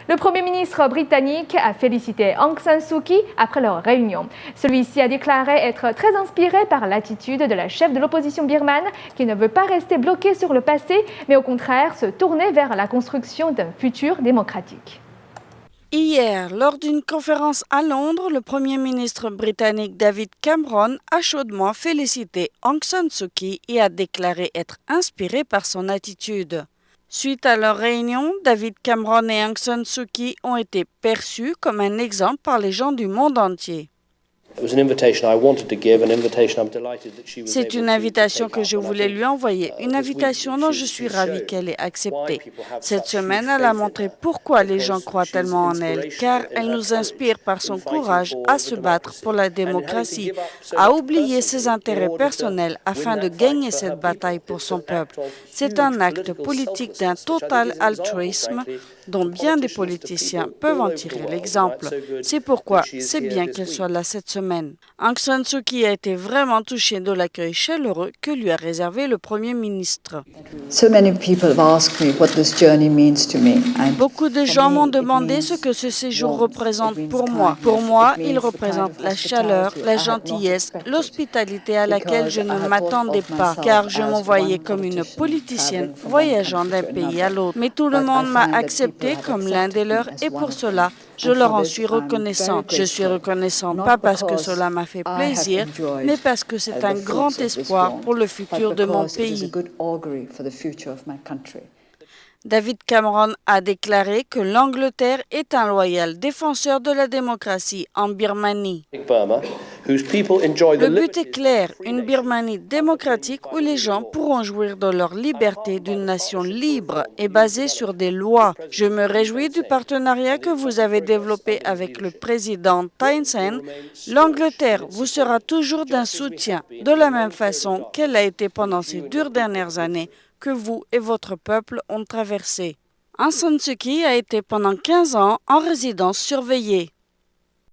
Le Premier ministre britannique a félicité Aung San Suu Kyi après leur réunion. Celui-ci a déclaré être très inspiré par l'attitude de la chef de l'opposition birmane qui ne veut pas rester bloquée sur le passé, mais au contraire se tourner vers la construction d'un futur démocratique. Hier, lors d'une conférence à Londres, le Premier ministre britannique David Cameron a chaudement félicité Aung San Suu Kyi et a déclaré être inspiré par son attitude. Suite à leur réunion, David Cameron et Aung San Suu Kyi ont été perçus comme un exemple par les gens du monde entier. C'est une invitation que je voulais lui envoyer, une invitation dont je suis ravie qu'elle ait accepté. Cette semaine, elle a montré pourquoi les gens croient tellement en elle, car elle nous inspire par son courage à se battre pour la démocratie, à oublier ses intérêts personnels afin de gagner cette bataille pour son peuple. C'est un acte politique d'un total altruisme dont bien des politiciens peuvent en tirer l'exemple. C'est pourquoi c'est bien qu'elle soit là cette semaine. Aung San Suu Kyi a été vraiment touchée de l'accueil chaleureux que lui a réservé le Premier ministre. Beaucoup de gens m'ont demandé ce que ce séjour représente pour moi. Pour moi, il représente la chaleur, la gentillesse, l'hospitalité à laquelle je ne m'attendais pas, car je me voyais comme une politicienne voyageant d'un pays à l'autre. Mais tout le monde m'a accepté comme l'un des leurs et pour cela, je leur en suis reconnaissante. Je suis reconnaissante pas parce que cela m'a fait plaisir, mais parce que c'est un grand espoir pour le futur de mon pays. David Cameron a déclaré que l'Angleterre est un loyal défenseur de la démocratie en Birmanie. Le but est clair, une Birmanie démocratique où les gens pourront jouir de leur liberté d'une nation libre et basée sur des lois. Je me réjouis du partenariat que vous avez développé avec le président Thein Sein. L'Angleterre vous sera toujours d'un soutien, de la même façon qu'elle a été pendant ces dures dernières années que vous et votre peuple ont traversé. Aung San Suu Kyi a été pendant 15 ans en résidence surveillée.